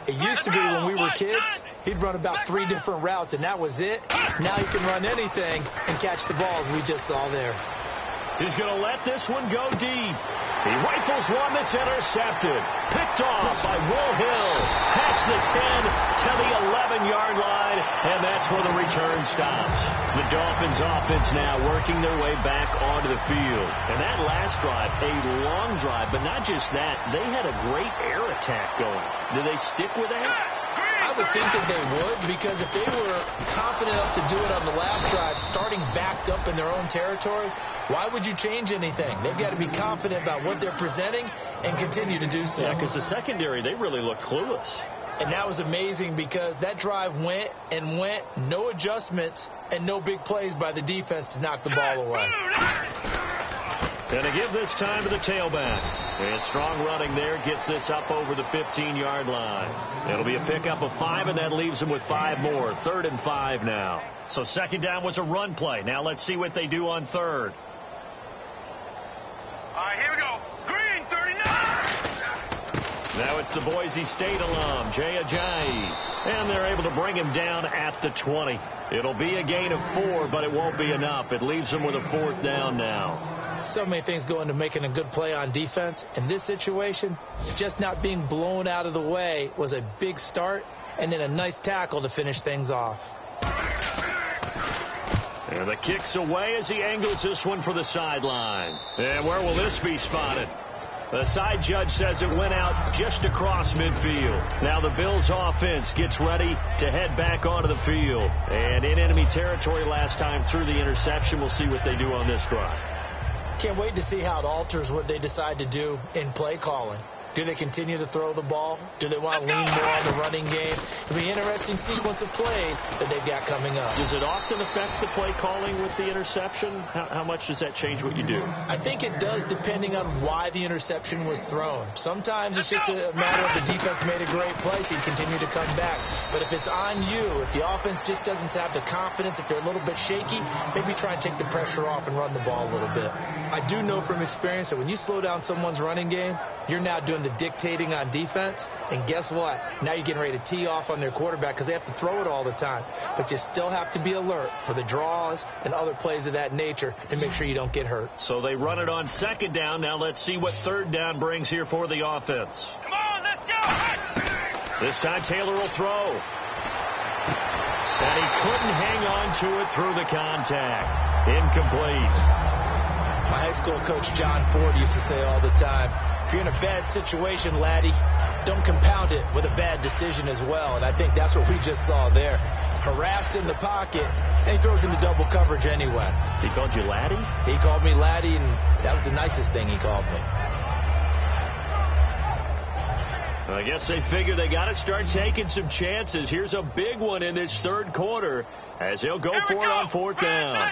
it used to be when we were kids, he'd run about 3 different routes, and that was it. Now he can run anything and catch the balls we just saw there. He's going to let this one go deep. He rifles one that's intercepted. Picked off by Will Hill. Past the 10 to the 11-yard line, and that's where the return stops. The Dolphins offense now working their way back onto the field. And that last drive, a long drive, but not just that. They had a great air attack going. Did they stick with that? I would think that they would, because if they were confident enough to do it on the last drive, starting backed up in their own territory, why would you change anything? They've got to be confident about what they're presenting and continue to do so. Yeah, because the secondary, they really look clueless. And that was amazing because that drive went and went, no adjustments, and no big plays by the defense to knock the ball away. And to give this time to the tailback. A strong running there gets this up over the 15-yard line. It'll be a pickup of 5, and that leaves them with 5 more. 3rd and 5 now. So second down was a run play. Now let's see what they do on third. All right, here we go. Green, 39. Now it's the Boise State alum, Jay Ajayi. And they're able to bring him down at the 20. It'll be a gain of 4, but it won't be enough. It leaves them with a 4th down now. So many things go into making a good play on defense. In this situation, just not being blown out of the way was a big start, and then a nice tackle to finish things off. And the kick's away as he angles this one for the sideline. And where will this be spotted? The side judge says it went out just across midfield. Now the Bills offense gets ready to head back onto the field. And in enemy territory last time through the interception. We'll see what they do on this drive. Can't wait to see how it alters what they decide to do in play calling. Do they continue to throw the ball? Do they want to lean more on the running game? It'll be an interesting sequence of plays that they've got coming up. Does it often affect the play calling with the interception? How much does that change what you do? I think it does, depending on why the interception was thrown. Sometimes it's just a matter of the defense made a great play, so you continue to come back. But if it's on you, if the offense just doesn't have the confidence, if they're a little bit shaky, maybe try and take the pressure off and run the ball a little bit. I do know from experience that when you slow down someone's running game, you're now doing the dictating on defense, and guess what? Now you're getting ready to tee off on their quarterback because they have to throw it all the time. But you still have to be alert for the draws and other plays of that nature and make sure you don't get hurt. So they run it on second down. Now let's see what third down brings here for the offense. Come on, let's go. This time Taylor will throw. And he couldn't hang on to it through the contact. Incomplete. My high school coach, John Ford, used to say all the time, if you're in a bad situation, laddie, don't compound it with a bad decision as well. And I think that's what we just saw there. Harassed in the pocket, and he throws into double coverage anyway. He called you laddie? He called me laddie, and that was the nicest thing he called me. I guess they figure they got to start taking some chances. Here's a big one in this third quarter as he'll go for it on fourth down.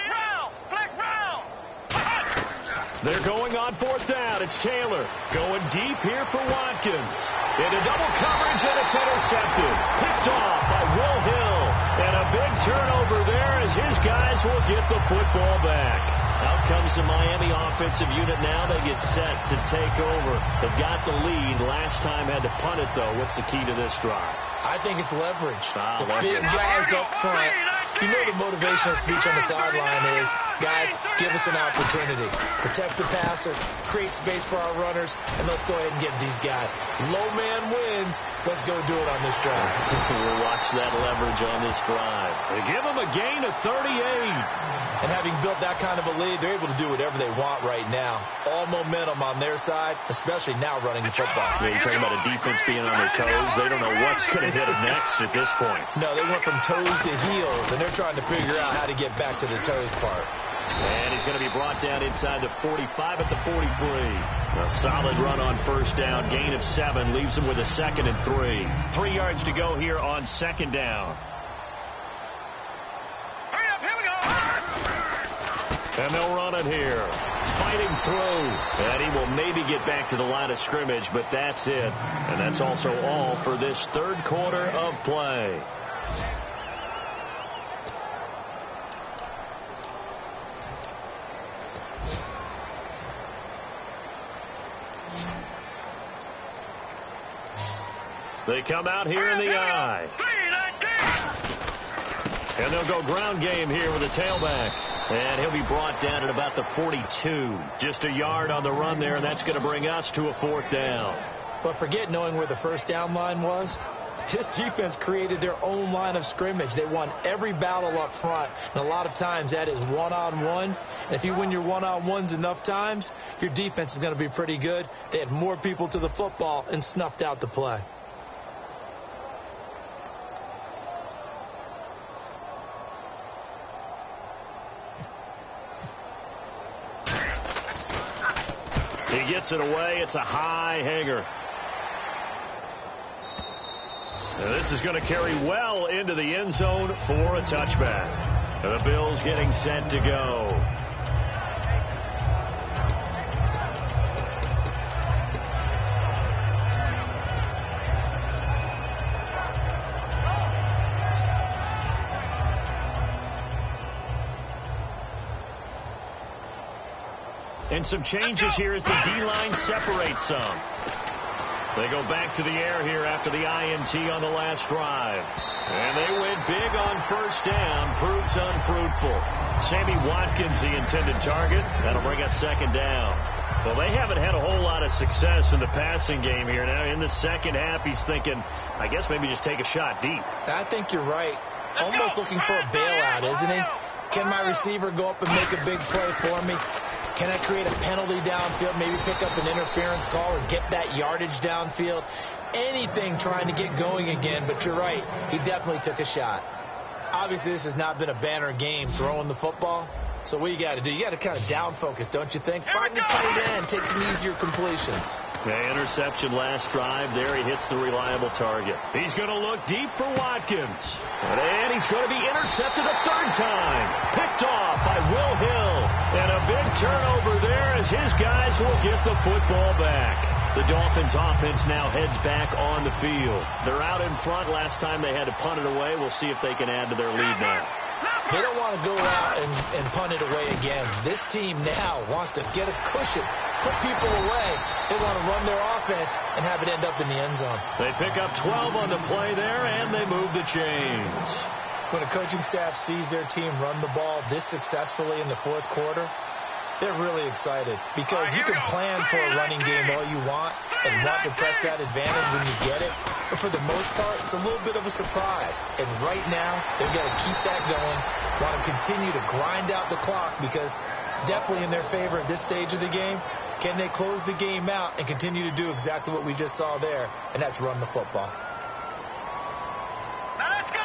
They're going on fourth down. It's Taylor going deep here for Watkins. Into double coverage, and it's intercepted. Picked off by Will Hill. And a big turnover there as his guys will get the football back. Out comes the Miami offensive unit now. They get set to take over. They've got the lead. Last time had to punt it, though. What's the key to this drive? I think it's leverage. The big guys up front. You know the motivational speech on the sideline is, guys, give us an opportunity. Protect the passer, create space for our runners, and let's go ahead and get these guys. Low man wins. Let's go do it on this drive. We'll watch that leverage on this drive. They give them a gain of 38. And having built that kind of a lead, they're able to do whatever they want right now. All momentum on their side, especially now running the football. Yeah, you're talking about a defense being on their toes. They don't know what's going to hit them next at this point. No, they went from toes to heels, and they're trying to figure out how to get back to the toes part. And he's going to be brought down inside the 45 at the 43. A solid run on first down. Gain of 7 leaves him with a 2nd and 3. 3 yards to go here on second down. Hurry up, here we go. And they'll run it here. Fighting through. And he will maybe get back to the line of scrimmage, but that's it. And that's also all for this third quarter of play. They come out here in the eye. And they'll go ground game here with a tailback. And he'll be brought down at about the 42. Just a yard on the run there, and that's going to bring us to a fourth down. But forget knowing where the first down line was. This defense created their own line of scrimmage. They won every battle up front, and a lot of times that is one-on-one. And if you win your one-on-ones enough times, your defense is going to be pretty good. They had more people to the football and snuffed out the play. He gets it away. It's a high hanger. Now this is going to carry well into the end zone for a touchback. The Bills getting set to go. And some changes here as the D-line separates some. They go back to the air here after the INT on the last drive. And they went big on first down. Proves unfruitful. Sammy Watkins, the intended target. That'll bring up second down. Well, they haven't had a whole lot of success in the passing game here. Now, in the second half, he's thinking, I guess maybe just take a shot deep. I think you're right. Almost looking for a bailout, isn't he? Can my receiver go up and make a big play for me? Can I create a penalty downfield, maybe pick up an interference call or get that yardage downfield? Anything trying to get going again, but you're right. He definitely took a shot. Obviously, this has not been a banner game throwing the football. So what you got to do? You got to kind of down focus, don't you think? Find the tight end, take some easier completions. The interception last drive there. He hits the reliable target. He's going to look deep for Watkins. And he's going to be intercepted a third time. Picked off by Will Hill. And a big turnover there as his guys will get the football back. The Dolphins offense now heads back on the field. They're out in front. Last time they had to punt it away. We'll see if they can add to their lead now. They don't want to go out and punt it away again. This team now wants to get a cushion, put people away. They want to run their offense and have it end up in the end zone. They pick up 12 on the play there, and they move the chains. When a coaching staff sees their team run the ball this successfully in the fourth quarter, they're really excited because you can plan for a running game all you want and want to press that advantage when you get it. But for the most part, it's a little bit of a surprise. And right now, they've got to keep that going, want to continue to grind out the clock because it's definitely in their favor at this stage of the game. Can they close the game out and continue to do exactly what we just saw there, and that's run the football. Now let's go.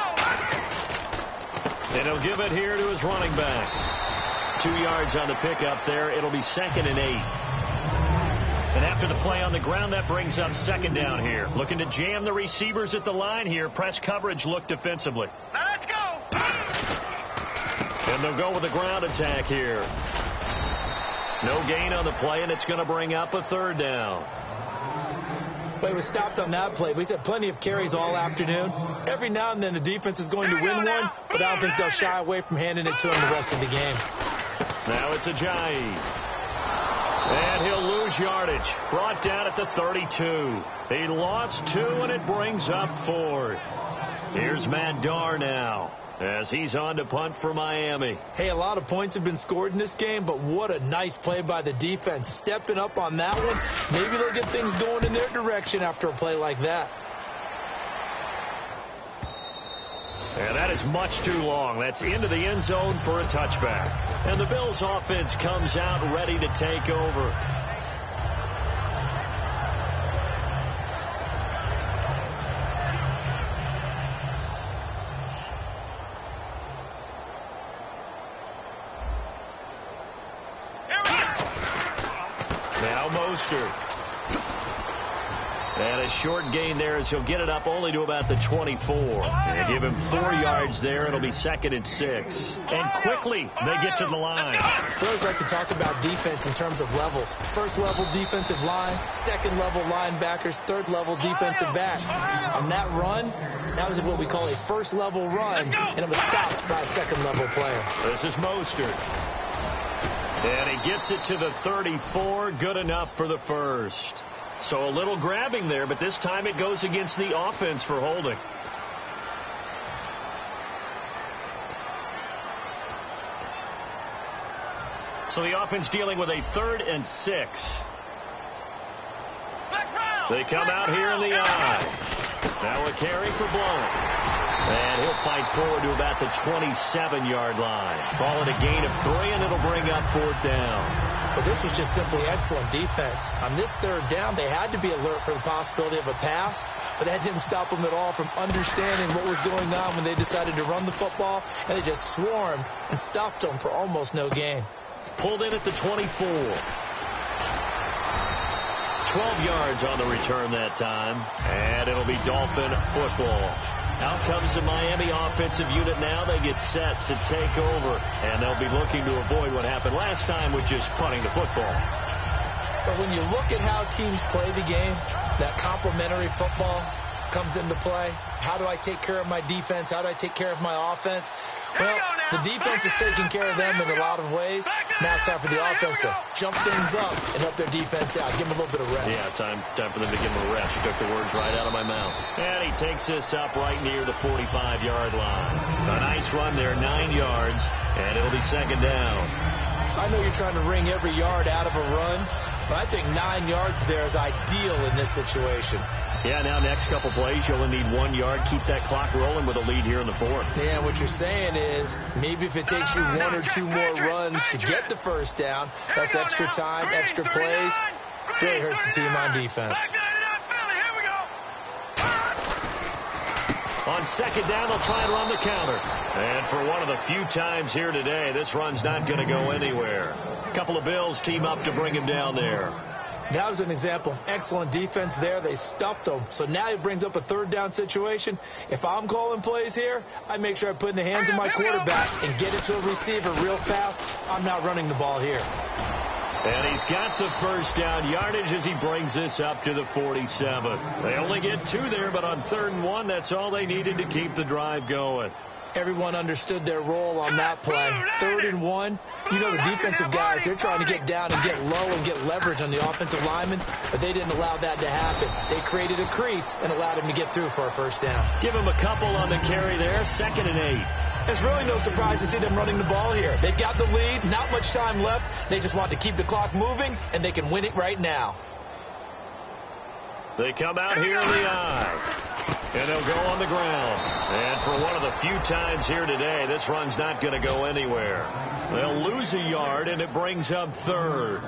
And he'll give it here to his running back. 2 yards on the pickup there. It'll be 2nd and 8. And after the play on the ground, that brings up 2nd down here. Looking to jam the receivers at the line here. Press coverage look defensively. Now let's go. And they'll go with the ground attack here. No gain on the play, and it's going to bring up a 3rd down. Play was stopped on that play. We've had plenty of carries all afternoon. Every now and then the defense is going to win one, but I don't think they'll shy away from handing it to him the rest of the game. Now it's Ajayi. And he'll lose yardage. Brought down at the 32. He lost 2, and it brings up 4th. Here's Matt Darr now as he's on to punt for Miami. Hey, a lot of points have been scored in this game, but what a nice play by the defense. Stepping up on that one. Maybe they'll get things going in their direction after a play like that. And that is much too long. That's into the end zone for a touchback. And the Bills offense comes out ready to take over. Now Mostert. And a short gain there as he'll get it up only to about the 24. And give him 4 yards there. It'll be 2nd and 6. And quickly they get to the line. I always like to talk about defense in terms of levels. First level defensive line, second level linebackers, third level defensive backs. On that run, that was what we call a first level run, and it was stopped by a second level player. This is Mostert. And he gets it to the 34. Good enough for the first. So a little grabbing there, but this time it goes against the offense for holding. So the offense dealing with a 3rd and 6. They come out here in the eye. Now a carry for Blount. And he'll fight forward to about the 27-yard line. Call it a gain of 3, and it'll bring up 4th down. But this was just simply excellent defense. On this 3rd down, they had to be alert for the possibility of a pass, but that didn't stop them at all from understanding what was going on when they decided to run the football, and they just swarmed and stuffed them for almost no gain. Pulled in at the 24. 12 yards on the return that time, and it'll be Dolphin football. Out comes the Miami offensive unit now. They get set to take over, and they'll be looking to avoid what happened last time with just punting the football. But when you look at how teams play the game, that complementary football comes into play. How do I take care of my defense? How do I take care of my offense? Well, the defense is taking care of them in a lot of ways. Now it's time for the offense to jump things up and help their defense out. Give them a little bit of rest. Yeah, time for them to give them a rest. Took the words right out of my mouth. And he takes this up right near the 45-yard line. A nice run there, 9 yards, and it'll be 2nd down. I know you're trying to wring every yard out of a run, but I think 9 yards there is ideal in this situation. Yeah, now next couple plays, you only need 1 yard. Keep that clock rolling with a lead here in the 4th. Yeah, what you're saying is maybe if it takes you 1 or 2 more runs to get the first down, that's extra time, extra plays. Really hurts the team on defense. On 2nd down, they'll try and run the counter. And for one of the few times here today, this run's not going to go anywhere. A couple of Bills team up to bring him down there. That was an example of excellent defense there. They stuffed him. So now he brings up a third down situation. If I'm calling plays here, I make sure I put it in the hands of my quarterback and get it to a receiver real fast. I'm not running the ball here. And he's got the first down yardage as he brings this up to the 47. They only get 2 there, but on 3rd and 1, that's all they needed to keep the drive going. Everyone understood their role on that play. 3rd and 1, you know the defensive guys, they're trying to get down and get low and get leverage on the offensive lineman, but they didn't allow that to happen. They created a crease and allowed him to get through for a first down. Give him a couple on the carry there, 2nd and 8. It's really no surprise to see them running the ball here. They've got the lead, not much time left. They just want to keep the clock moving, and they can win it right now. They come out here in the eye. And they'll go on the ground. And for one of the few times here today, this run's not going to go anywhere. They'll lose a yard, and it brings up 3rd.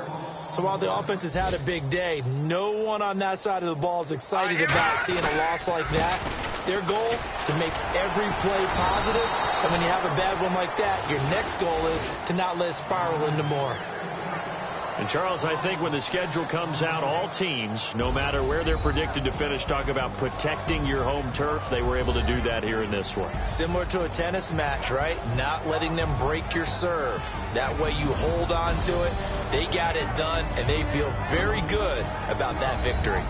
So while the offense has had a big day, no one on that side of the ball is excited about seeing a loss like that. Their goal, to make every play positive. And when you have a bad one like that, your next goal is to not let it spiral into more. And, Charles, I think when the schedule comes out, all teams, no matter where they're predicted to finish, talk about protecting your home turf. They were able to do that here in this one. Similar to a tennis match, right? Not letting them break your serve. That way you hold on to it. They got it done, and they feel very good about that victory.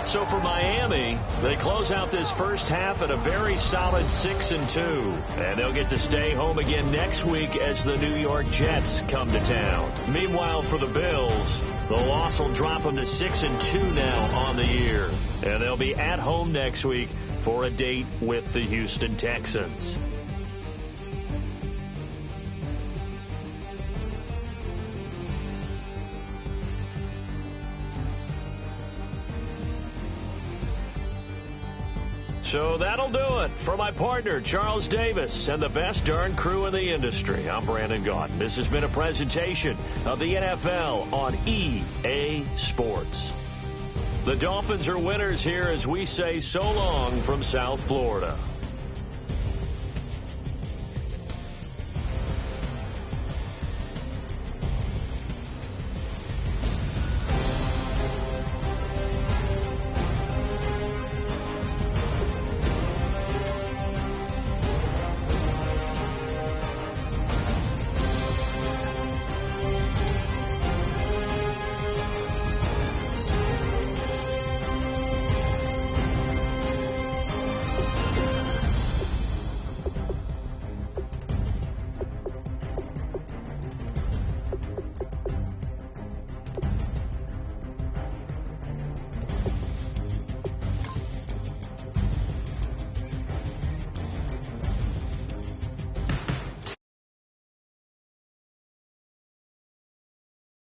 So for Miami, they close out this first half at a very solid 6-2. And they'll get to stay home again next week as the New York Jets come to town. Meanwhile, for the Bills, the loss will drop them to 6-2 now on the year. And they'll be at home next week for a date with the Houston Texans. So that'll do it. For my partner, Charles Davis, and the best darn crew in the industry, I'm Brandon Gaudin. This has been a presentation of the NFL on EA Sports. The Dolphins are winners here as we say so long from South Florida.